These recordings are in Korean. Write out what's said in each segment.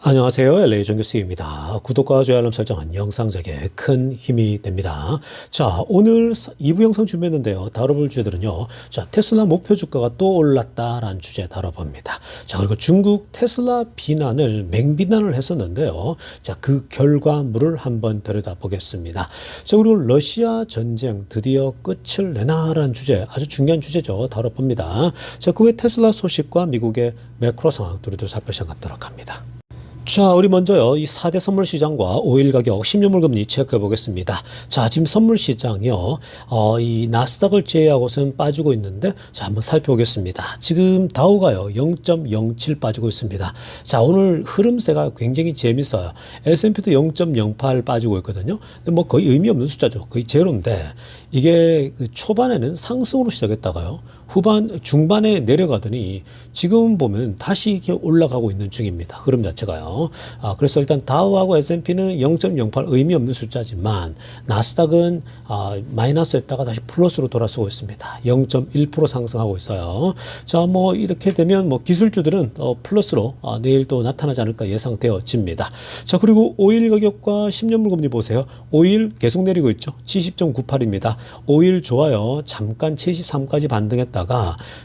안녕하세요. LA 정규수입니다. 구독과 좋아요 알람 설정은 영상 제작에 큰 힘이 됩니다. 자, 오늘 2부 영상 준비했는데요. 다뤄볼 주제들은요. 자, 테슬라 목표 주가가 또 올랐다라는 주제 다뤄봅니다. 자, 그리고 중국 테슬라 비난을 맹비난을 했었는데요. 자, 그 결과물을 한번 들여다보겠습니다. 자, 그리고 러시아 전쟁 드디어 끝을 내나라는 주제, 아주 중요한 주제죠. 다뤄봅니다. 자, 그 외 테슬라 소식과 미국의 매크로 상황 두루두루 살펴보도록 합니다. 자, 우리 먼저요, 이 4대 선물 시장과 오일 가격, 10년물 금리 체크해 보겠습니다. 자, 지금 선물 시장이요, 이 나스닥을 제외하고선 빠지고 있는데, 자, 한번 살펴보겠습니다. 지금 다우가요, 0.07 빠지고 있습니다. 자, 오늘 흐름세가 굉장히 재밌어요. S&P도 0.08 빠지고 있거든요. 근데 뭐 거의 의미 없는 숫자죠. 거의 제로인데, 이게 그 초반에는 상승으로 시작했다가요, 중반에 내려가더니 지금 보면 다시 이렇게 올라가고 있는 중입니다. 흐름 자체가요. 그래서 일단 다우하고 S&P는 0.08 의미 없는 숫자지만 나스닥은 마이너스였다가 다시 플러스로 돌아서고 있습니다. 0.1% 상승하고 있어요. 자, 뭐 이렇게 되면 뭐 기술주들은 플러스로 내일 또 나타나지 않을까 예상되어집니다. 자, 그리고 오일 가격과 10년물 금리 보세요. 오일 계속 내리고 있죠. 70.98입니다. 오일 좋아요. 잠깐 73까지 반등했다가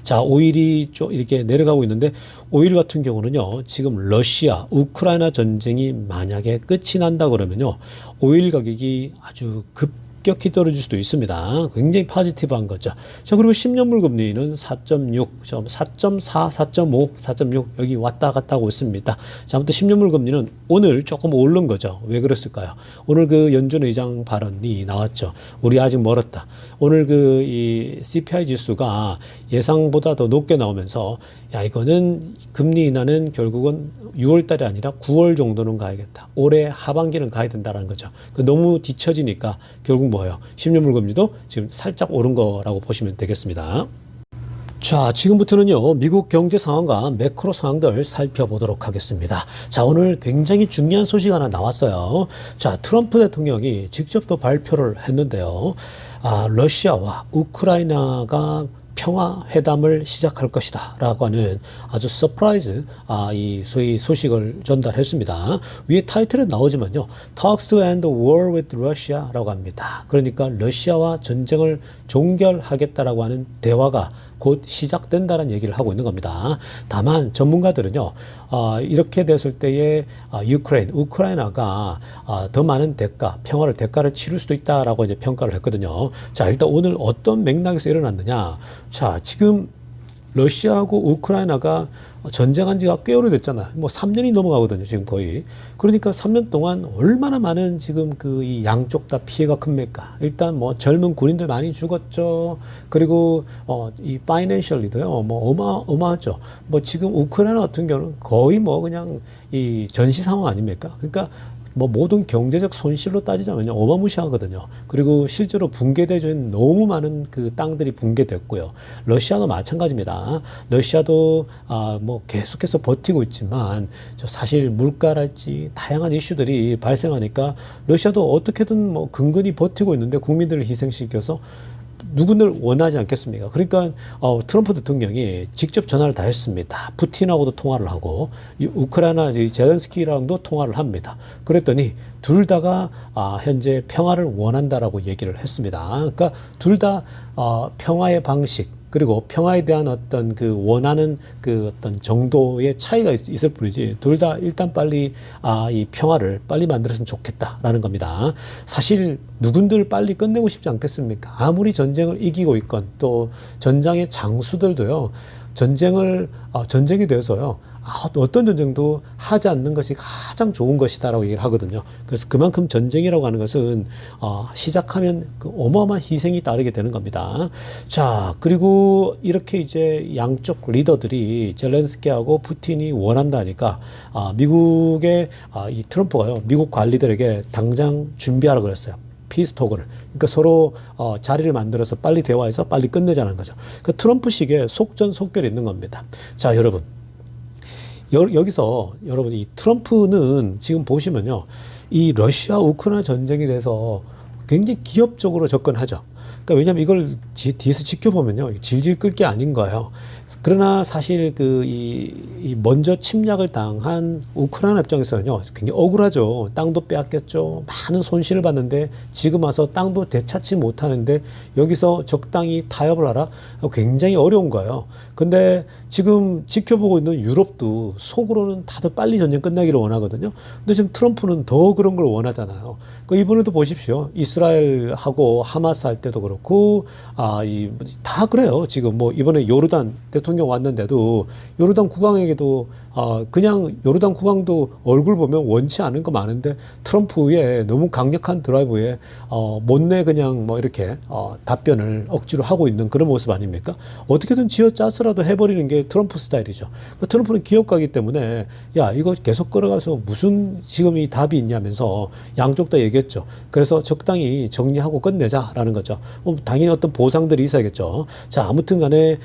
자, 오일이 좀 이렇게 내려가고 있는데, 오일 같은 경우는요, 지금 러시아 우크라이나 전쟁이 만약에 끝이 난다 그러면요, 오일 가격이 아주 급격히 떨어질 수도 있습니다. 굉장히 포지티브한 거죠. 자, 그리고 10년물 금리는 4.6, 4.4, 4.5, 4.6 여기 왔다 갔다 하고 있습니다. 자, 아무튼 10년물 금리는 오늘 조금 오른 거죠. 왜 그랬을까요? 오늘 그 연준 의장 발언이 나왔죠. 우리 아직 멀었다. 오늘 이 CPI 지수가 예상보다 더 높게 나오면서, 야, 이거는 금리 인하는 결국은 6월 달이 아니라 9월 정도는 가야겠다. 올해 하반기는 가야 된다는 거죠. 너무 뒤처지니까 결국 뭐예요? 10년물 금리도 지금 살짝 오른 거라고 보시면 되겠습니다. 자, 지금부터는요, 미국 경제 상황과 매크로 상황들 살펴보도록 하겠습니다. 자, 오늘 굉장히 중요한 소식 하나 나왔어요. 자, 트럼프 대통령이 직접 또 발표를 했는데요. 러시아와 우크라이나가 평화회담을 시작할 것이다 라고 하는 아주 서프라이즈 이 소위 소식을 전달했습니다. 위에 타이틀에 나오지만요, Talks to end the war with Russia 라고 합니다. 그러니까 러시아와 전쟁을 종결하겠다라고 하는 대화가 곧 시작된다는 얘기를 하고 있는 겁니다. 다만 전문가들은요, 이렇게 됐을 때에 우크라이나가 더 많은 평화를 치를 수도 있다라고 이제 평가를 했거든요. 자, 일단 오늘 어떤 맥락에서 일어났느냐. 자, 지금 러시아하고 우크라이나가 전쟁한 지가 꽤 오래됐잖아요. 뭐 3년이 넘어가거든요, 지금 거의. 그러니까 3년 동안 얼마나 많은 지금 이 양쪽 다 피해가 큽니까? 일단 뭐 젊은 군인들 많이 죽었죠. 그리고 이 파이낸셜리도요, 뭐 어마하죠. 뭐 지금 우크라이나 같은 경우는 거의 뭐 그냥 이 전시 상황 아닙니까? 그러니까 뭐 모든 경제적 손실로 따지자면요, 어마무시하거든요. 그리고 실제로 붕괴되는 너무 많은 그 땅들이 붕괴됐고요. 러시아도 마찬가지입니다. 러시아도 뭐 계속해서 버티고 있지만 사실 물가랄지 다양한 이슈들이 발생하니까 러시아도 어떻게든 뭐 근근히 버티고 있는데 국민들을 희생시켜서 누구를 원하지 않겠습니까? 그러니까 트럼프 대통령이 직접 전화를 다 했습니다. 푸틴하고도 통화를 하고 우크라이나 제렌스키랑도 통화를 합니다. 그랬더니 둘 다가 현재 평화를 원한다라고 얘기를 했습니다. 그러니까 둘 다 평화의 방식, 그리고 평화에 대한 어떤 원하는 어떤 정도의 차이가 있을 뿐이지, 둘 다 일단 빨리 이 평화를 빨리 만들었으면 좋겠다라는 겁니다. 사실 누군들 빨리 끝내고 싶지 않겠습니까? 아무리 전쟁을 이기고 있건 또 전장의 장수들도요, 전쟁이 돼서요, 어떤 전쟁도 하지 않는 것이 가장 좋은 것이다라고 얘기를 하거든요. 그래서 그만큼 전쟁이라고 하는 것은 시작하면 어마어마한 희생이 따르게 되는 겁니다. 자, 그리고 이렇게 이제 양쪽 리더들이 젤렌스키하고 푸틴이 원한다니까 미국의 이 트럼프가요, 미국 관리들에게 당장 준비하라 그랬어요. 피스토크를. 그러니까 서로 자리를 만들어서 빨리 대화해서 빨리 끝내자는 거죠. 그 트럼프식의 속전속결이 있는 겁니다. 자, 여러분. 여기서 여러분, 이 트럼프는 지금 보시면요, 이 러시아 우크라이나 전쟁에 대해서 굉장히 기업적으로 접근하죠. 그러니까 왜냐하면 이걸 뒤에서 지켜보면요, 질질 끌 게 아닌 거예요. 그러나 사실 이 먼저 침략을 당한 우크라이나 입장에서는요, 굉장히 억울하죠. 땅도 빼앗겼죠. 많은 손실을 봤는데 지금 와서 땅도 되찾지 못하는데 여기서 적당히 타협을 하라? 굉장히 어려운 거예요. 근데 지금 지켜보고 있는 유럽도 속으로는 다들 빨리 전쟁 끝나기를 원하거든요. 근데 지금 트럼프는 더 그런 걸 원하잖아요. 이번에도 보십시오. 이스라엘하고 하마스 할 때도 그렇고, 다 그래요. 지금 뭐 이번에 요르단 대통령 왔는데도 요르단 국왕에게도 그냥 요르단 국왕도 얼굴 보면 원치 않은 거 많은데 트럼프의 너무 강력한 드라이브에 못내 그냥 뭐 이렇게 답변을 억지로 하고 있는 그런 모습 아닙니까? 어떻게든 쥐어짜서라도 해버리는 게 트럼프 스타일이죠. 트럼프는 기업가이기 때문에 야 이거 계속 끌어가서 무슨 지금 이 답이 있냐면서 양쪽 다 얘기했죠. 그래서 적당히 정리하고 끝내자라는 거죠. 당연히 어떤 보상들이 있어야겠죠. 자, 아무튼 간에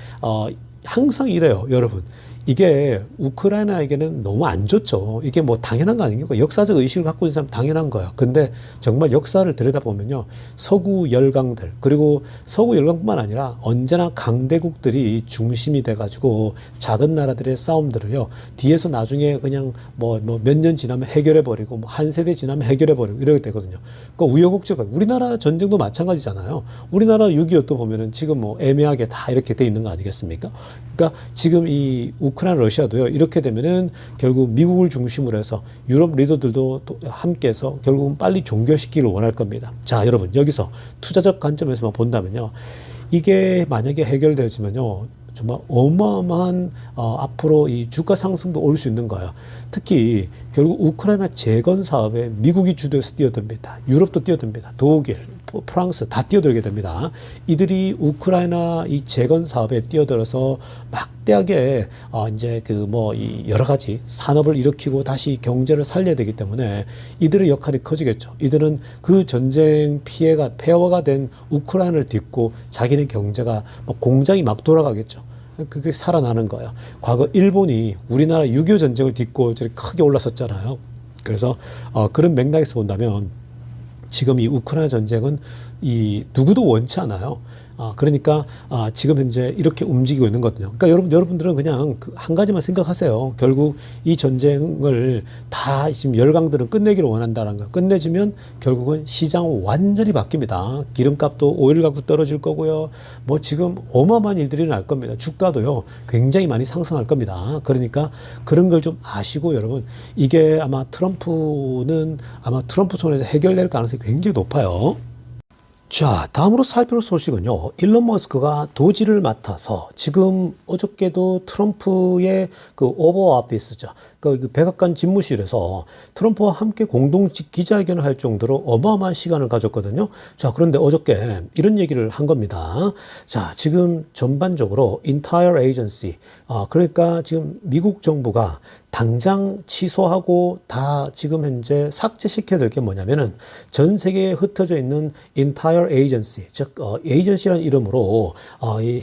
항상 이래요, 여러분. 이게 우크라이나에게는 너무 안 좋죠. 이게 뭐 당연한 거 아닙니까? 역사적 의식을 갖고 있는 사람 당연한 거예요. 근데 정말 역사를 들여다보면요. 서구 열강들, 그리고 서구 열강뿐만 아니라 언제나 강대국들이 중심이 돼가지고 작은 나라들의 싸움들을요. 뒤에서 나중에 그냥 뭐 몇 년 지나면 해결해버리고 뭐 한 세대 지나면 해결해버리고 이렇게 되거든요. 그러니까 우여곡절. 우리나라 전쟁도 마찬가지잖아요. 우리나라 6.25도 보면은 지금 뭐 애매하게 다 이렇게 돼 있는 거 아니겠습니까? 그러니까 지금 이 우크라이나 러시아도요. 이렇게 되면은 결국 미국을 중심으로 해서 유럽 리더들도 함께해서 결국은 빨리 종결시키기를 원할 겁니다. 자, 여러분 여기서 투자적 관점에서만 본다면요. 이게 만약에 해결되지만요. 정말 어마어마한 앞으로 이 주가 상승도 올 수 있는 거예요. 특히 결국 우크라이나 재건 사업에 미국이 주도해서 뛰어듭니다. 유럽도 뛰어듭니다. 독일, 프랑스 다 뛰어들게 됩니다. 이들이 우크라이나 이 재건 사업에 뛰어들어서 막대하게 이제 이 여러 가지 산업을 일으키고 다시 경제를 살려야 되기 때문에 이들의 역할이 커지겠죠. 이들은 그 전쟁 폐허가 된 우크라이나를 딛고 자기네 경제가 공장이 막 돌아가겠죠. 그게 살아나는 거예요. 과거 일본이 우리나라 6.25 전쟁을 딛고 저렇게 크게 올라섰잖아요. 그래서 그런 맥락에서 본다면 지금 이 우크라이나 전쟁은 이 누구도 원치 않아요. 그러니까 지금 현재 이렇게 움직이고 있는 거거든요. 그러니까 여러분들은 그냥 한 가지만 생각하세요. 결국 이 전쟁을 다 지금 열강들은 끝내기를 원한다는 거. 끝내주면 결국은 시장은 완전히 바뀝니다. 기름값도 오일값도 떨어질 거고요. 뭐 지금 어마어마한 일들이 날 겁니다. 주가도요 굉장히 많이 상승할 겁니다. 그러니까 그런 걸 좀 아시고 여러분 이게 아마 트럼프 손에서 해결될 가능성이 굉장히 높아요. 자, 다음으로 살펴볼 소식은요. 일론 머스크가 도지를 맡아서 지금 어저께도 트럼프의 그 오버 오피스죠. 그 백악관 집무실에서 트럼프와 함께 공동 기자회견을 할 정도로 어마어마한 시간을 가졌거든요. 자, 그런데 어저께 이런 얘기를 한 겁니다. 자, 지금 전반적으로 entire agency, 그러니까 지금 미국 정부가 당장 취소하고 다 지금 현재 삭제시켜야 될 게 뭐냐면은 전 세계에 흩어져 있는 entire agency, 즉 agency라는 이름으로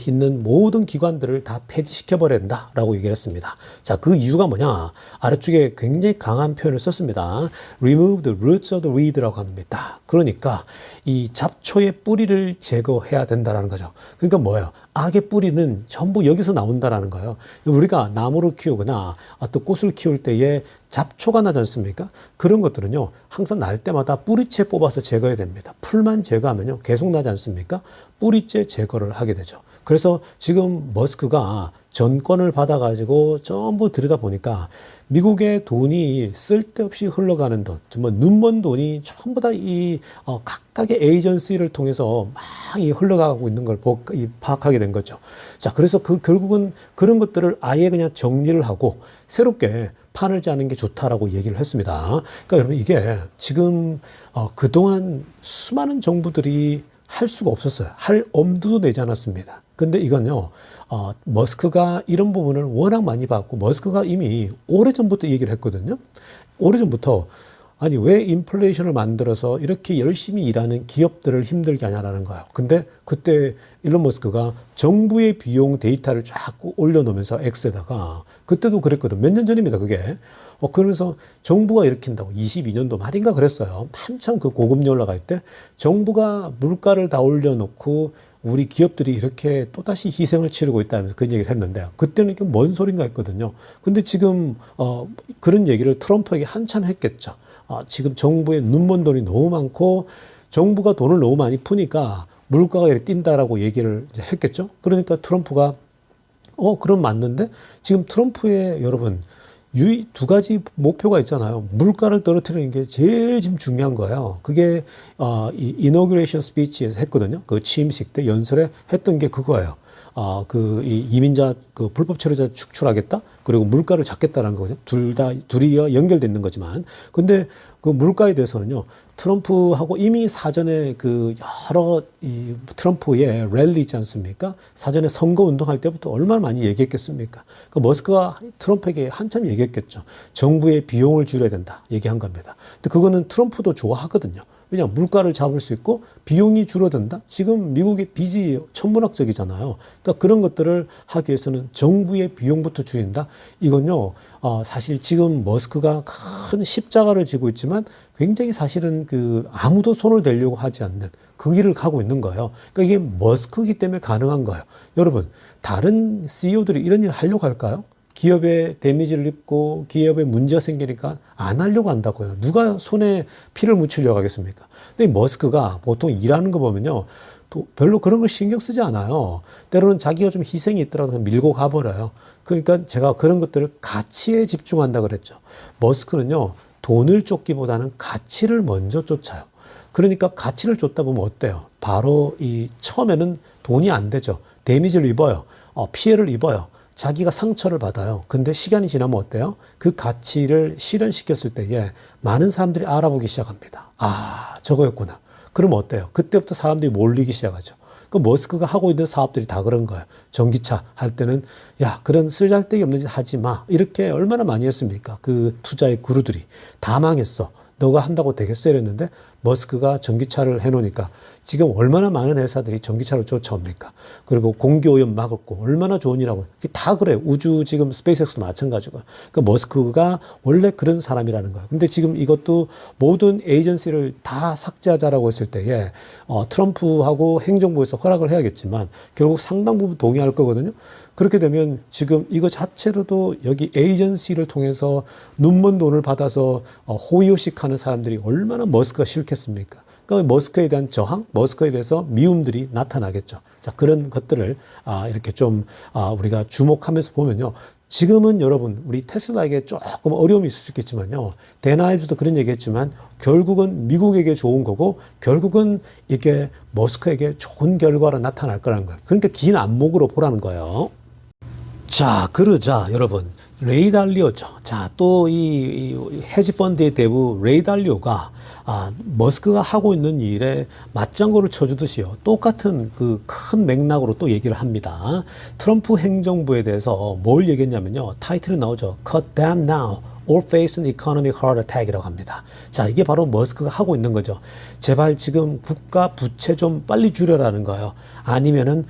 있는 모든 기관들을 다 폐지시켜버려야 된다라고 얘기를 했습니다. 자, 그 이유가 뭐냐? 아래쪽에 굉장히 강한 표현을 썼습니다. Remove the roots of the weed라고 합니다. 그러니까 이 잡초의 뿌리를 제거해야 된다라는 거죠. 그러니까 뭐예요? 악의 뿌리는 전부 여기서 나온다라는 거예요. 우리가 나무를 키우거나 또 꽃을 키울 때에 잡초가 나지 않습니까? 그런 것들은요, 항상 날 때마다 뿌리째 뽑아서 제거해야 됩니다. 풀만 제거하면요, 계속 나지 않습니까? 뿌리째 제거를 하게 되죠. 그래서 지금 머스크가 전권을 받아가지고 전부 들여다보니까 미국의 돈이 쓸데없이 흘러가는 돈, 정말 눈먼 돈이 전부 다 이 각각의 에이전시를 통해서 막 이 흘러가고 있는 걸 파악하게 된 거죠. 자, 그래서 결국은 그런 것들을 아예 그냥 정리를 하고 새롭게 판을 짜는 게 좋다라고 얘기를 했습니다. 그러니까 여러분 이게 지금 그동안 수많은 정부들이 할 수가 없었어요. 할 엄두도 내지 않았습니다. 근데 이건요, 머스크가 이런 부분을 워낙 많이 봤고, 머스크가 이미 오래전부터 얘기를 했거든요. 오래전부터, 아니, 왜 인플레이션을 만들어서 이렇게 열심히 일하는 기업들을 힘들게 하냐라는 거예요. 근데 그때 일론 머스크가 정부의 비용 데이터를 쫙 올려놓으면서 X에다가, 그때도 그랬거든. 몇 년 전입니다, 그게. 그러면서 정부가 일으킨다고 22년도 말인가 그랬어요. 한참 그 고금리 올라갈 때 정부가 물가를 다 올려놓고 우리 기업들이 이렇게 또다시 희생을 치르고 있다면서 그런 얘기를 했는데 그때는 이게 뭔 소린가 했거든요. 근데 지금 그런 얘기를 트럼프에게 한참 했겠죠. 지금 정부에 눈먼 돈이 너무 많고 정부가 돈을 너무 많이 푸니까 물가가 이렇게 뛴다라고 얘기를 이제 했겠죠. 그러니까 트럼프가 그럼 맞는데 지금 트럼프의 여러분 두 가지 목표가 있잖아요. 물가를 떨어뜨리는 게 제일 지금 중요한 거예요. 그게 이 이너그레이션 스피치에서 했거든요. 그 취임식 때 연설에 했던 게 그거예요. 이 이민자 그 불법 체류자 축출하겠다. 그리고 물가를 잡겠다라는 거거든요. 둘이 연결돼 있는 거지만. 근데 그 물가에 대해서는요. 트럼프하고 이미 사전에 그 여러 이 트럼프의 랠리 있지 않습니까? 사전에 선거 운동할 때부터 얼마나 많이 얘기했겠습니까? 그 머스크가 트럼프에게 한참 얘기했겠죠. 정부의 비용을 줄여야 된다. 얘기한 겁니다. 근데 그거는 트럼프도 좋아하거든요. 왜냐 물가를 잡을 수 있고 비용이 줄어든다. 지금 미국의 빚이 천문학적이잖아요. 그러니까 그런 것들을 하기 위해서는 정부의 비용부터 줄인다. 이건요 사실 지금 머스크가 큰 십자가를 지고 있지만 굉장히 사실은 그 아무도 손을 대려고 하지 않는 그 길을 가고 있는 거예요. 그러니까 이게 머스크이기 때문에 가능한 거예요. 여러분 다른 CEO들이 이런 일을 하려고 할까요? 기업에 데미지를 입고 기업에 문제가 생기니까 안 하려고 한다고요. 누가 손에 피를 묻히려고 하겠습니까? 근데 머스크가 보통 일하는 거 보면요. 또 별로 그런 걸 신경 쓰지 않아요. 때로는 자기가 좀 희생이 있더라도 밀고 가버려요. 그러니까 제가 그런 것들을 가치에 집중한다 그랬죠. 머스크는요. 돈을 쫓기보다는 가치를 먼저 쫓아요. 그러니까 가치를 쫓다 보면 어때요? 바로 처음에는 돈이 안 되죠. 데미지를 입어요. 피해를 입어요. 자기가 상처를 받아요. 근데 시간이 지나면 어때요? 그 가치를 실현시켰을 때에 많은 사람들이 알아보기 시작합니다. 저거였구나. 그럼 어때요? 그때부터 사람들이 몰리기 시작하죠. 그 머스크가 하고 있는 사업들이 다 그런 거예요. 전기차 할 때는 야 그런 쓰잘데기 없는 짓 하지 마. 이렇게 얼마나 많이 했습니까? 그 투자의 그루들이 다 망했어. 너가 한다고 되겠어 이랬는데 머스크가 전기차를 해놓으니까 지금 얼마나 많은 회사들이 전기차를 쫓아옵니까? 그리고 공기오염 막았고 얼마나 좋은 일하고 다 그래요. 우주 지금 스페이스X도 마찬가지고. 그 머스크가 원래 그런 사람이라는 거예요. 근데 지금 이것도 모든 에이전시를 다 삭제하자라고 했을 때에 트럼프하고 행정부에서 허락을 해야겠지만 결국 상당 부분 동의할 거거든요. 그렇게 되면 지금 이거 자체로도 여기 에이전시를 통해서 눈먼 돈을 받아서 호의호식하는 사람들이 얼마나 머스크가 싫겠습니까? 그러니까 머스크에 대한 저항, 머스크에 대해서 미움들이 나타나겠죠. 자, 그런 것들을 이렇게 좀 우리가 주목하면서 보면요. 지금은 여러분 우리 테슬라에게 조금 어려움이 있을 수 있겠지만요. 데나일즈도 그런 얘기했지만 결국은 미국에게 좋은 거고 결국은 이게 머스크에게 좋은 결과로 나타날 거라는 거예요. 그러니까 긴 안목으로 보라는 거예요. 자, 그러자 여러분 레이 달리오죠. 자, 또 이 헤지펀드의 대부 레이 달리오가 머스크가 하고 있는 일에 맞장구를 쳐주듯이요. 똑같은 그 큰 맥락으로 또 얘기를 합니다. 트럼프 행정부에 대해서 뭘 얘기했냐면요. 타이틀이 나오죠. Cut them now or face an economic heart attack이라고 합니다. 자, 이게 바로 머스크가 하고 있는 거죠. 제발 지금 국가 부채 좀 빨리 줄여라는 거예요. 아니면은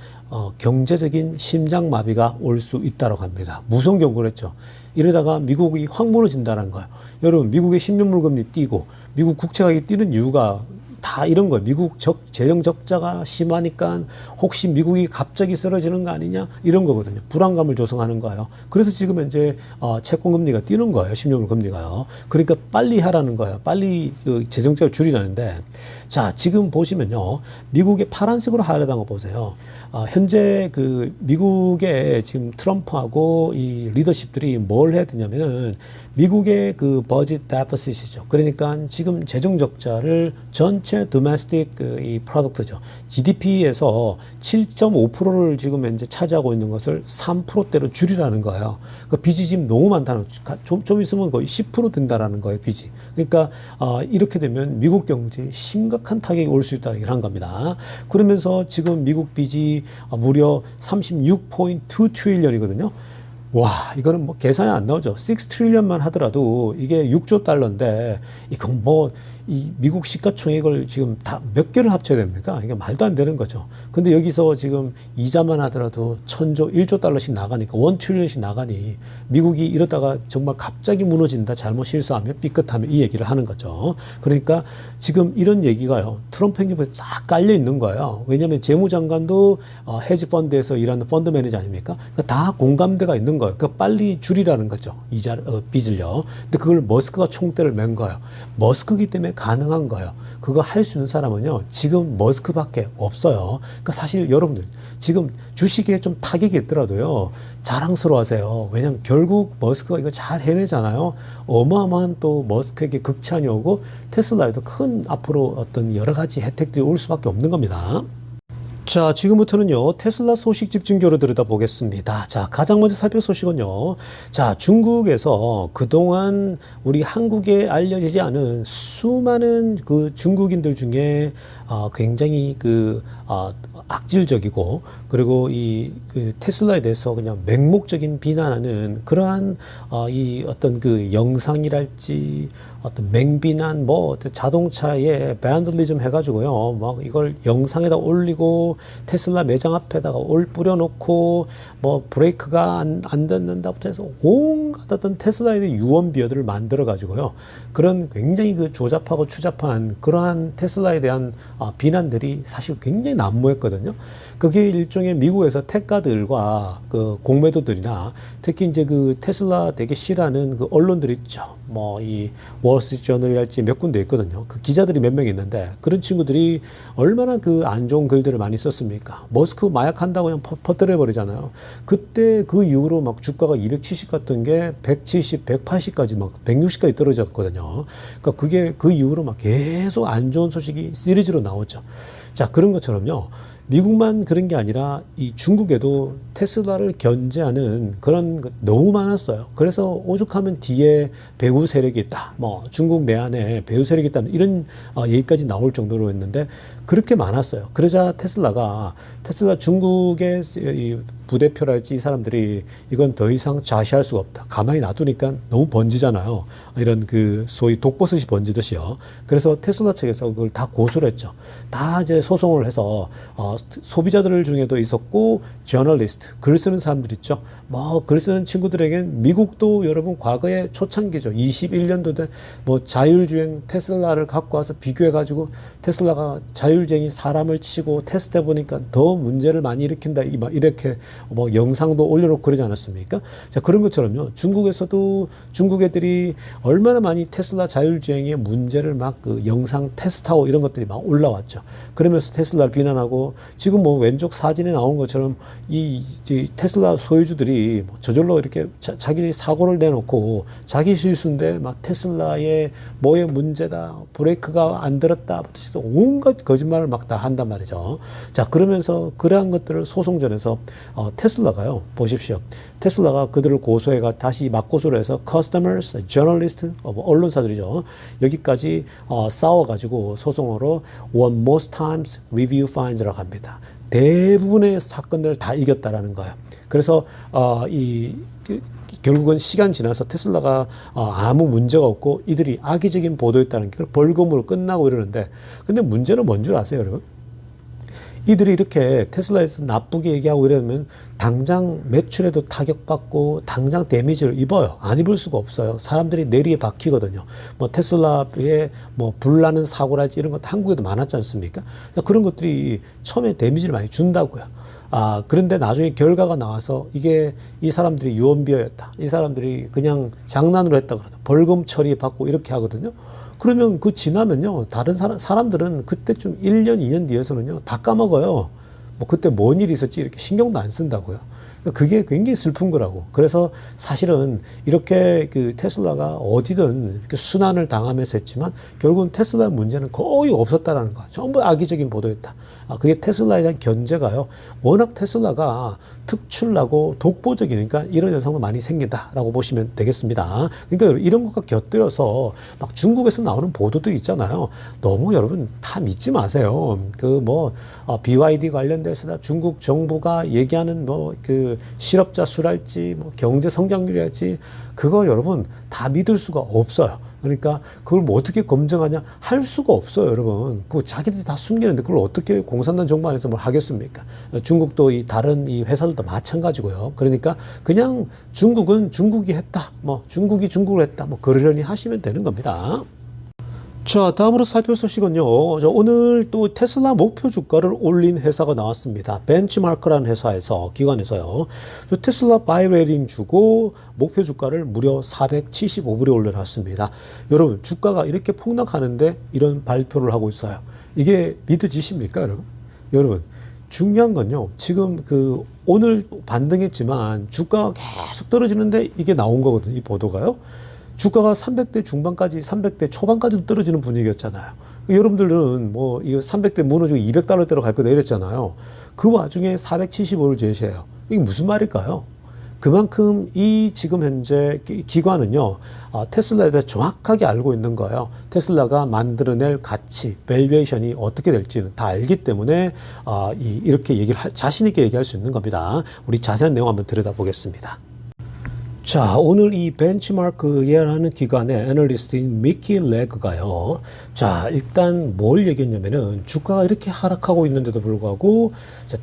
경제적인 심장마비가 올 수 있다고 합니다. 무서운 경고를 했죠. 이러다가 미국이 확 무너진다는 거예요. 여러분 미국의 10년물 금리 뛰고 미국 국채 가격이 뛰는 이유가 다 이런 거예요. 미국 재정 적자가 심하니까 혹시 미국이 갑자기 쓰러지는 거 아니냐 이런 거거든요. 불안감을 조성하는 거예요. 그래서 지금 현재 채권 금리가 뛰는 거예요. 10년물 금리가요. 그러니까 빨리 하라는 거예요. 빨리 재정 적자를 줄이라는데 자 지금 보시면요. 미국의 파란색으로 하려던 거 보세요. 현재 그 미국의 지금 트럼프하고 이 리더십들이 뭘 해야 되냐면은 미국의 그 버짓 데피시트죠. 그러니까 지금 재정 적자를 전체 도메스틱 이 프로덕트죠. GDP에서 7.5%를 지금 현재 차지하고 있는 것을 3%대로 줄이라는 거예요. 그 빚이 지금 너무 많다는 좀 있으면 거의 10% 된다라는 거예요, 빚이. 그러니까 이렇게 되면 미국 경제에 심각한 타격이 올 수 있다는 얘기를 한 겁니다. 그러면서 지금 미국 빚이 무려 36.2 트릴리언이거든요. 와, 이거는 뭐 계산이 안 나오죠. 6 트릴리언만 하더라도 이게 6조 달러인데, 이건 뭐, 이 미국 시가총액을 지금 다 몇 개를 합쳐야 됩니까? 이게 말도 안 되는 거죠. 근데 여기서 지금 이자만 하더라도 1000조, 1조 달러씩 나가니까, 1 트릴리언씩 나가니, 미국이 이러다가 정말 갑자기 무너진다, 잘못 실수하면, 삐끗하면 이 얘기를 하는 거죠. 그러니까 지금 이런 얘기가요, 트럼프 행정부에 쫙 깔려 있는 거예요. 왜냐하면 재무장관도 헤지 펀드에서 일하는 펀드 매니저 아닙니까? 그러니까 다 공감대가 있는 거예요. 그 빨리 줄이라는 거죠. 이자를, 빚을요. 근데 그걸 머스크가 총대를 맨 거예요. 머스크기 때문에 가능한 거예요. 그거 할 수 있는 사람은요, 지금 머스크밖에 없어요. 그러니까 사실 여러분들, 지금 주식에 좀 타격이 있더라도요, 자랑스러워 하세요. 왜냐면 결국 머스크가 이거 잘 해내잖아요. 어마어마한 또 머스크에게 극찬이 오고, 테슬라에도 큰 앞으로 어떤 여러 가지 혜택들이 올 수밖에 없는 겁니다. 자, 지금부터는요, 테슬라 소식 집중적으로 들여다보겠습니다. 자, 가장 먼저 살펴볼 소식은요, 자, 중국에서 그동안 우리 한국에 알려지지 않은 수많은 그 중국인들 중에 굉장히 악질적이고, 그리고 그 테슬라에 대해서 그냥 맹목적인 비난하는 그러한 이 어떤 그 영상이랄지 어떤 맹비난 뭐 자동차에 밴들리즘 해가지고요, 막 이걸 영상에다 올리고 테슬라 매장 앞에다가 뿌려놓고 뭐 브레이크가 안 닿는다부터 해서 온갖 어떤 테슬라에 대한 유언비어들을 만들어가지고요, 그런 굉장히 그 조잡하고 추잡한 그러한 테슬라에 대한 비난들이 사실 굉장히 난무했거든요. 그게 일종의 미국에서 테카들과 그 공매도들이나 특히 이제 그 테슬라 되게 싫어하는 그 언론들 있죠. 뭐 이 월스트리트저널이랄지 몇 군데 있거든요. 그 기자들이 몇 명 있는데 그런 친구들이 얼마나 그 안 좋은 글들을 많이 썼습니까? 머스크 마약한다고 그냥 퍼뜨려 버리잖아요. 그때 그 이후로 막 주가가 270 갔던 게 170, 180까지 막 160까지 떨어졌거든요. 그러니까 그게 그 이후로 막 계속 안 좋은 소식이 시리즈로 나오죠. 자, 그런 것처럼요, 미국만 그런 게 아니라 이 중국에도 테슬라를 견제하는 그런 것 너무 많았어요. 그래서 오죽하면 뒤에 배후 세력이 있다, 뭐 중국 내안에 배후 세력이 있다, 이런 얘기까지 나올 정도로 했는데 그렇게 많았어요. 그러자 테슬라 중국의 이 부대표랄지 이 사람들이 이건 더 이상 좌시할 수가 없다, 가만히 놔두니까 너무 번지잖아요. 이런 그 소위 독버섯이 번지듯이요. 그래서 테슬라 측에서 그걸 다 고소를 했죠. 다 이제 소송을 해서 소비자들 중에도 있었고, 저널리스트, 글 쓰는 사람들 있죠. 뭐 글 쓰는 친구들에겐 미국도 여러분 과거에 초창기죠. 21년도 때 뭐 자율주행 테슬라를 갖고 와서 비교해가지고 테슬라가 자율주행이 사람을 치고 테스트해 보니까 더 문제를 많이 일으킨다, 이렇게 뭐 영상도 올려놓고 그러지 않았습니까? 자, 그런 것처럼요, 중국에서도 중국 애들이 얼마나 많이 테슬라 자율주행의 문제를 막 그 영상 테스트하고 이런 것들이 막 올라왔죠. 그러면서 테슬라를 비난하고, 지금 뭐 왼쪽 사진에 나온 것처럼 이 테슬라 소유주들이 뭐 저절로 이렇게 자기 사고를 내놓고 자기 실수인데 막 테슬라의 뭐의 문제다, 브레이크가 안 들었다, 온갖 거짓말을 막 다 한단 말이죠. 자, 그러면서 그러한 것들을 소송전에서 테슬라가요, 보십시오. 테슬라가 그들을 고소해가 다시 맞고소를 해서 customers, journalists, 언론사들이죠. 여기까지 싸워가지고 소송으로 won most times review fines라고 합니다. 대부분의 사건들을 다 이겼다라는 거예요. 그래서 결국은 시간 지나서 테슬라가 아무 문제가 없고 이들이 악의적인 보도였다는 게 벌금으로 끝나고 이러는데, 근데 문제는 뭔 줄 아세요, 여러분? 이들이 이렇게 테슬라에서 나쁘게 얘기하고 이러면 당장 매출에도 타격받고 당장 데미지를 입어요. 안 입을 수가 없어요. 사람들이 내리에 박히거든요. 뭐 테슬라에 뭐 불나는 사고랄지 이런 것 한국에도 많았지 않습니까? 그런 것들이 처음에 데미지를 많이 준다고요. 그런데 나중에 결과가 나와서 이게 이 사람들이 유언비어였다, 이 사람들이 그냥 장난으로 했다 그러다 벌금 처리받고 이렇게 하거든요. 그러면 그 지나면요, 다른 사람들은 그때쯤 1년, 2년 뒤에서는요, 다 까먹어요. 뭐 그때 뭔 일이 있었지 이렇게 신경도 안 쓴다고요. 그게 굉장히 슬픈 거라고. 그래서 사실은 이렇게 그 테슬라가 어디든 이렇게 순환을 당하면서 했지만 결국은 테슬라의 문제는 거의 없었다라는 거. 전부 악의적인 보도였다. 그게 테슬라에 대한 견제가요, 워낙 테슬라가 특출나고 독보적이니까 이런 현상도 많이 생긴다라고 보시면 되겠습니다. 그러니까 이런 것과 곁들여서 막 중국에서 나오는 보도도 있잖아요. 너무 여러분 다 믿지 마세요. BYD 관련돼서 중국 정부가 얘기하는 그 실업자 수랄지 뭐 경제 성장률이랄지 그거 여러분 다 믿을 수가 없어요. 그러니까 그걸 뭐 어떻게 검증하냐 할 수가 없어요, 여러분. 그 자기들이 다 숨기는데 그걸 어떻게 공산당 정부 안에서 뭘 하겠습니까? 중국도 이 다른 이 회사들도 마찬가지고요. 그러니까 그냥 중국은 중국이 했다, 뭐 중국이 중국을 했다, 뭐 그러려니 하시면 되는 겁니다. 자, 다음으로 살펴볼 소식은요. 오늘 또 테슬라 목표 주가를 올린 회사가 나왔습니다. 벤치마크라는 회사에서, 기관에서요. 테슬라 바이 레이팅 주고 목표 주가를 무려 475불에 올려놨습니다. 여러분, 주가가 이렇게 폭락하는데 이런 발표를 하고 있어요. 이게 믿어지십니까, 여러분? 여러분, 중요한 건요. 지금 오늘 반등했지만 주가가 계속 떨어지는데 이게 나온 거거든요. 이 보도가요. 주가가 300대 중반까지 300대 초반까지도 떨어지는 분위기였잖아요. 여러분들은 뭐 이거 300대 무너지고 200달러대로 갈 거다 이랬잖아요. 그 와중에 475를 제시해요. 이게 무슨 말일까요? 그만큼 이 지금 현재 기관은요, 테슬라에 대해 정확하게 알고 있는 거예요. 테슬라가 만들어낼 가치, 밸류에이션이 어떻게 될지는 다 알기 때문에 이렇게 자신 있게 얘기할 수 있는 겁니다. 우리 자세한 내용 한번 들여다보겠습니다. 자, 오늘 이 벤치마크라는 기관의 애널리스트인 미키 레그가요. 자, 일단 뭘 얘기했냐면은 주가가 이렇게 하락하고 있는데도 불구하고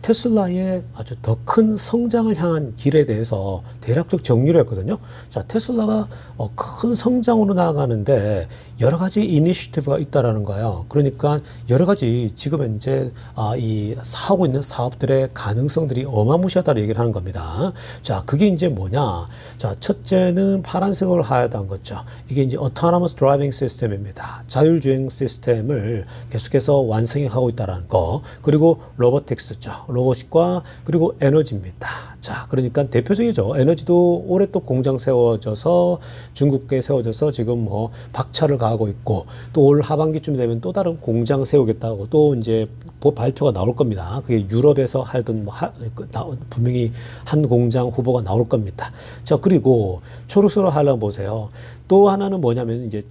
테슬라의 아주 더 큰 성장을 향한 길에 대해서 대략적 정리를 했거든요. 자, 테슬라가 큰 성장으로 나아가는데 여러 가지 이니시티브가 있다라는 거예요. 그러니까 여러 가지 지금 현재 이 하고 있는 사업들의 가능성들이 어마무시하다는 얘기를 하는 겁니다. 자, 그게 이제 뭐냐? 자, 첫째는 파란색으로 하얀 거죠. 이게 이제 autonomous driving 시스템입니다. 자율주행 시스템을 계속해서 완성해 가고 있다는 거. 그리고 로보틱스죠. 로봇과 그리고 에너지입니다. 자, 그러니까 대표적이죠. 에너지도 올해 또 공장 세워져서 중국에 세워져서 지금 뭐 박차를 가하고 있고 또 올 하반기쯤 되면 또 다른 공장 세우겠다고 또 이제 발표가 나올 겁니다. 그게 유럽에서 하든 뭐 분명히 한 공장 후보가 나올 겁니다. 자, 그리고 초록색으로 하려면 보세요. 또 하나는 뭐냐면 이제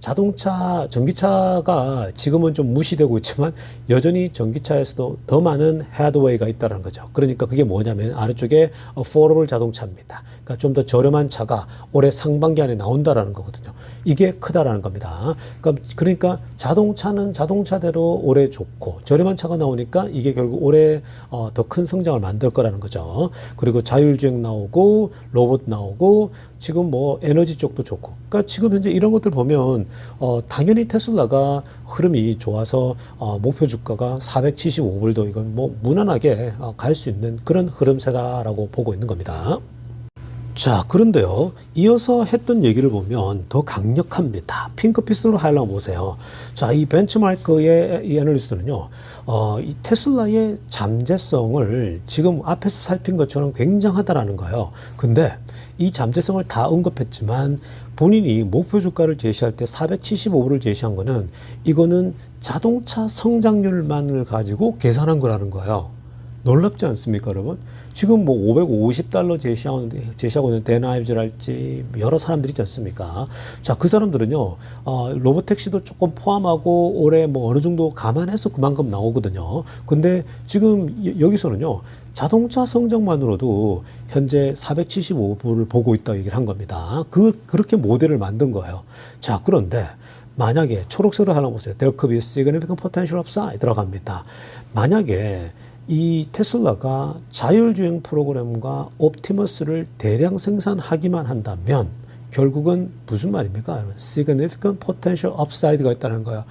전기차가 지금은 좀 무시되고 있지만 여전히 전기차에서도 더 많은 헤드웨이가 있다는 거죠. 그러니까 그게 뭐냐면 아래쪽에 affordable 자동차입니다. 그러니까 좀 더 저렴한 차가 올해 상반기 안에 나온다라는 거거든요. 이게 크다라는 겁니다. 그러니까 자동차는 자동차대로 올해 좋고 저렴한 차가 나오니까 이게 결국 올해 더 큰 성장을 만들 거라는 거죠. 그리고 자율주행 나오고 로봇 나오고 지금 뭐 에너지 쪽도 좋고. 그러니까 지금 현재 이런 것들 보면 당연히 테슬라가 흐름이 좋아서 목표 주가가 475불도 이건 뭐 무난하게 갈 수 있는 그런 흐름세다라고 보고 있는 겁니다. 자, 그런데요, 이어서 했던 얘기를 보면 더 강력합니다. 핑크빛으로 하려고 보세요. 자, 이 벤치마크의 이 애널리스트는요, 이 테슬라의 잠재성을 지금 앞에서 살핀 것처럼 굉장하다라는 거예요. 근데 이 잠재성을 다 언급했지만 본인이 목표 주가를 제시할 때 475불을 제시한 거는 이거는 자동차 성장률만을 가지고 계산한 거라는 거예요. 놀랍지 않습니까, 여러분? 지금 뭐 550달러 제시하고 있는 데나이브즈랄지 여러 사람들이 있지 않습니까? 자, 그 사람들은요, 로보택시도 조금 포함하고 올해 뭐 어느 정도 감안해서 그만큼 나오거든요. 근데 지금 여기서는요, 자동차 성장만으로도 현재 475불을 보고 있다 얘기를 한 겁니다. 그렇게 모델을 만든 거예요. 자, 그런데 만약에 초록색으로 하나 보세요. There could be significant potential upside 들어갑니다. 만약에 이 테슬라가 자율주행 프로그램과 옵티머스를 대량 생산하기만 한다면 결국은 무슨 말입니까? Significant potential upside가 있다는 거야.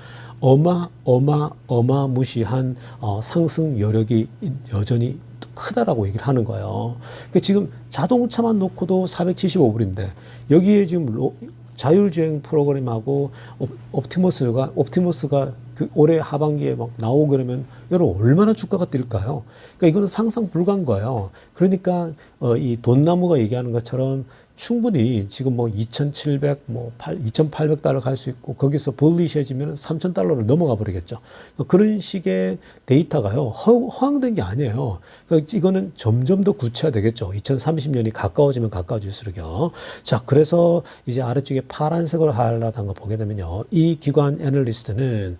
어마무시한 상승 여력이 여전히 크다라고 얘기를 하는 거예요. 그러니까 지금 자동차만 놓고도 475불인데 여기에 지금 자율주행 프로그램하고 옵티머스가 그 올해 하반기에 막 나오고 그러면 여러분 얼마나 주가가 뛸까요? 그러니까 이거는 상상 불가한 거예요. 그러니까 이 돈나무가 얘기하는 것처럼 충분히 지금 뭐 2,700, 뭐 2,800달러 갈 수 있고 거기서 볼리시해지면 3,000달러를 넘어가 버리겠죠. 그런 식의 데이터가요 허황된 게 아니에요. 그러니까 이거는 점점 더 구체화되겠죠. 2030년이 가까워지면 가까워질수록요. 자, 그래서 이제 아래쪽에 파란색으로 하이라이트한 거 보게 되면요, 이 기관 애널리스트는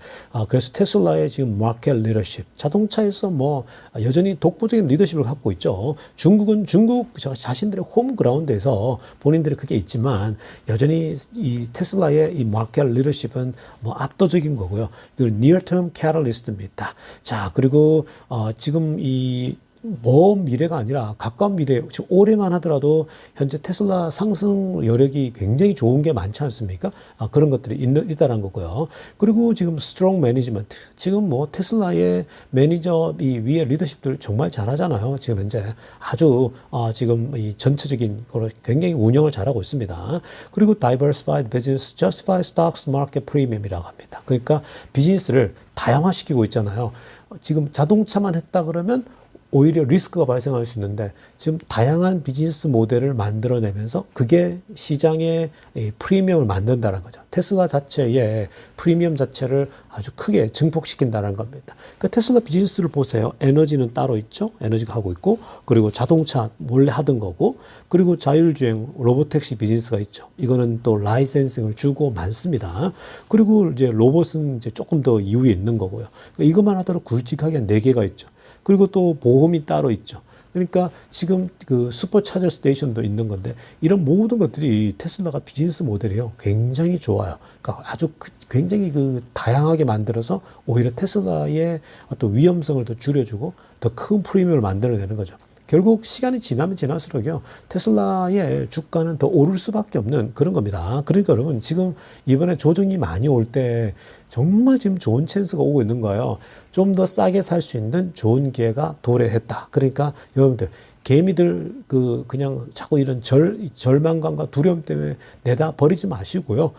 그래서 테슬라의 지금 마켓 리더십, 자동차에서 뭐 여전히 독보적인 리더십을 갖고 있죠. 중국은 중국 자신들의 홈 그라운드에서 본인들이 그게 있지만 여전히 이 테슬라의 이 마켓 리더십은 뭐 압도적인 거고요. 그 near term catalyst입니다. 자, 그리고 지금 이 먼 미래가 아니라 가까운 미래, 지금 올해만 하더라도 현재 테슬라 상승 여력이 굉장히 좋은 게 많지 않습니까? 그런 것들이 있다는 거고요. 그리고 지금 스트롱 매니지먼트, 지금 뭐 테슬라의 매니저 이 위에 리더십들 정말 잘하잖아요. 지금 현재 아주 지금 이 전체적인 거를 굉장히 운영을 잘하고 있습니다. 그리고 diversified business, justified stocks market premium이라고 합니다. 그러니까 비즈니스를 다양화시키고 있잖아요. 지금 자동차만 했다 그러면 오히려 리스크가 발생할 수 있는데 지금 다양한 비즈니스 모델을 만들어내면서 그게 시장의 프리미엄을 만든다는 거죠. 테슬라 자체의 프리미엄 자체를 아주 크게 증폭시킨다는 겁니다. 그 테슬라 비즈니스를 보세요. 에너지는 따로 있죠. 에너지가 하고 있고, 그리고 자동차 원래 하던 거고, 그리고 자율주행 로보택시 비즈니스가 있죠. 이거는 또 라이센싱을 주고 많습니다. 그리고 이제 로봇은 이제 조금 더 이후에 있는 거고요. 이것만 하더라도 굵직하게 4개가 있죠. 그리고 또 보험이 따로 있죠. 그러니까 지금 그 슈퍼차저 스테이션도 있는 건데 이런 모든 것들이 테슬라가 비즈니스 모델이요. 굉장히 좋아요. 그러니까 아주 굉장히 그 다양하게 만들어서 오히려 테슬라의 어떤 위험성을 더 줄여주고 더 큰 프리미엄을 만들어내는 거죠. 결국 시간이 지나면 지날수록요, 테슬라의 주가는 더 오를 수밖에 없는 그런 겁니다. 그러니까 여러분, 지금 이번에 조정이 많이 올 때 정말 지금 좋은 찬스가 오고 있는 거예요. 좀 더 싸게 살 수 있는 좋은 기회가 도래했다. 그러니까 여러분들, 개미들 그냥 자꾸 이런 절망감과 두려움 때문에 내다 버리지 마시고요.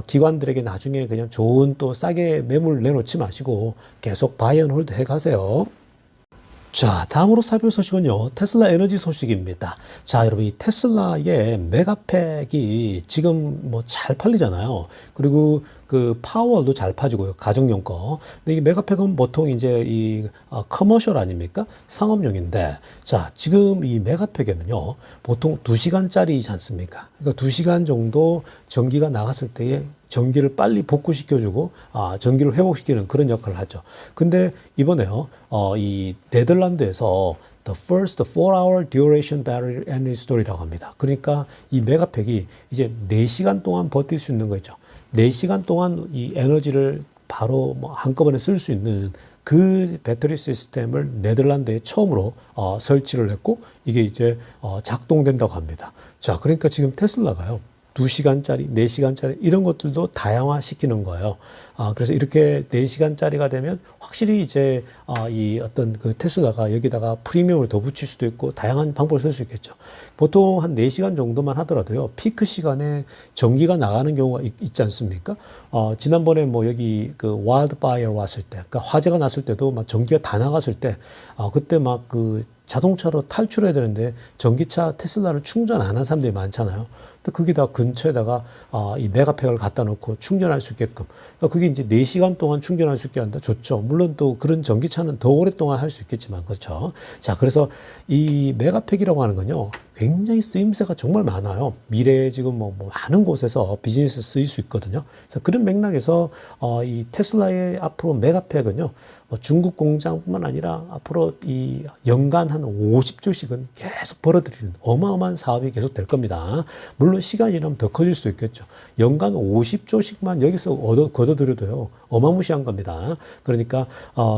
기관들에게 나중에 그냥 좋은 또 싸게 매물 내놓지 마시고 계속 바이 앤 홀드 해 가세요. 자, 다음으로 살펴볼 소식은요, 테슬라 에너지 소식입니다. 자, 여러분, 이 테슬라의 메가팩이 지금 뭐 잘 팔리잖아요. 그리고 그 파워도 잘 파지고요, 가정용 거. 근데 이 메가팩은 보통 이제 이 커머셜 아닙니까? 상업용인데, 자, 지금 이 메가팩에는요, 보통 2시간짜리이지 않습니까? 그러니까 2시간 정도 전기가 나갔을 때에 전기를 빨리 복구시켜주고 전기를 회복시키는 그런 역할을 하죠. 근데 이번에요, 이 네덜란드에서 The first 4-hour duration battery energy storage라고 합니다. 그러니까 이 메가팩이 이제 4시간 동안 버틸 수 있는 거죠. 4시간 동안 이 에너지를 바로 뭐 한꺼번에 쓸 수 있는 그 배터리 시스템을 네덜란드에 처음으로 설치를 했고 이게 이제 작동된다고 합니다. 자, 그러니까 지금 테슬라가요, 2시간짜리, 4시간짜리 이런 것들도 다양화시키는 거예요. 그래서 이렇게 4시간짜리가 되면 확실히 이제 이 어떤 그 테슬라가 여기다가 프리미엄을 더 붙일 수도 있고 다양한 방법을 쓸 수 있겠죠. 보통 한 4시간 정도만 하더라도요, 피크 시간에 전기가 나가는 경우가 있지 않습니까? 지난번에 뭐 여기 그 와일드파이어 왔을 때, 그러니까 화재가 났을 때도 막 전기가 다 나갔을 때, 그때 막 그 자동차로 탈출해야 되는데 전기차 테슬라를 충전 안 한 사람들이 많잖아요. 근데 거기다 근처에다가 이 메가팩을 갖다 놓고 충전할 수 있게끔. 그러니까 그게 이제 4시간 동안 충전할 수 있게 한다. 좋죠. 물론 또 그런 전기차는 더 오랫동안 할 수 있겠지만, 그렇죠. 자, 그래서 이 메가팩이라고 하는 건요, 굉장히 쓰임새가 정말 많아요. 미래에 지금 뭐 많은 곳에서 비즈니스 쓰일 수 있거든요. 그래서 그런 맥락에서 이 테슬라의 앞으로 메가팩은요, 뭐 중국 공장뿐만 아니라 앞으로 이 연간 한 50조씩은 계속 벌어들이는 어마어마한 사업이 계속 될 겁니다. 물론 시간이 지나면 더 커질 수도 있겠죠. 연간 50조씩만 여기서 걷어들여도요, 어마무시한 겁니다. 그러니까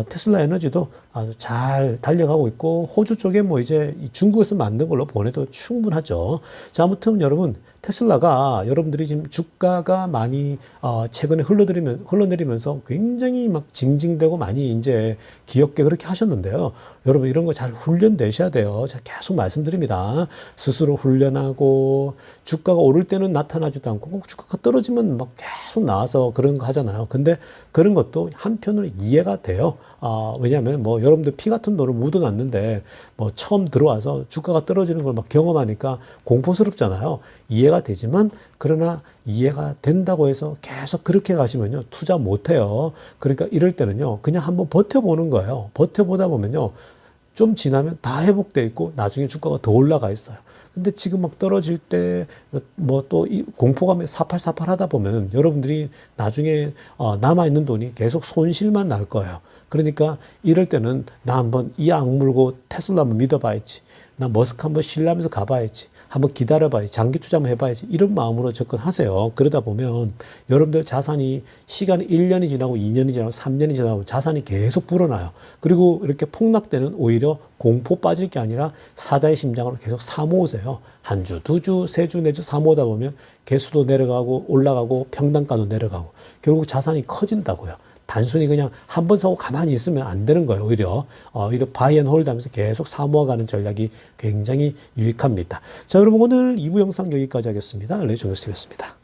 테슬라 에너지도 아주 잘 달려가고 있고, 호주 쪽에 뭐 이제 중국에서 만든 걸로 보내도 충분하죠. 자, 아무튼 여러분, 테슬라가 여러분들이 지금 주가가 많이 최근에 흘러내리면서 굉장히 막 징징대고 많이 이제 귀엽게 그렇게 하셨는데요. 여러분, 이런 거 잘 훈련되셔야 돼요. 제가 계속 말씀드립니다. 스스로 훈련하고 주가가 오를 때는 나타나지도 않고 꼭 주가가 떨어지면 막 계속 나와서 그런 거 하잖아요. 근데 그런 것도 한편으로 이해가 돼요. 왜냐하면 뭐 여러분들 피 같은 노를 묻어놨는데 뭐 처음 들어와서 주가가 떨어지는 걸 막 경험하니까 공포스럽잖아요. 이해가 되지만 그러나 이해가 된다고 해서 계속 그렇게 가시면요, 투자 못해요. 그러니까 이럴 때는요, 그냥 한번 버텨보는 거예요. 버텨보다 보면요, 좀 지나면 다 회복돼 있고 나중에 주가가 더 올라가 있어요. 근데 지금 막 떨어질 때 뭐 또 공포감에 사팔사팔 하다 보면 여러분들이 나중에 남아있는 돈이 계속 손실만 날 거예요. 그러니까 이럴 때는 나 한번 이 악물고 테슬라 한번 믿어봐야지. 나 머스크 한번 신뢰하면서 가봐야지. 한번 기다려봐야지. 장기 투자 한번 해봐야지. 이런 마음으로 접근하세요. 그러다 보면 여러분들 자산이 시간이 1년이 지나고 2년이 지나고 3년이 지나고 자산이 계속 불어나요. 그리고 이렇게 폭락되는 오히려 공포 빠질 게 아니라 사자의 심장으로 계속 사모으세요. 한 주, 두 주, 세 주, 네 주 사모으다 보면 개수도 내려가고 올라가고 평단가도 내려가고 결국 자산이 커진다고요. 단순히 그냥 한 번 사고 가만히 있으면 안 되는 거예요. 오히려 바이 앤 홀드 하면서 계속 사모아가는 전략이 굉장히 유익합니다. 자, 여러분 오늘 2부 영상 여기까지 하겠습니다. 레이저 교수였습니다.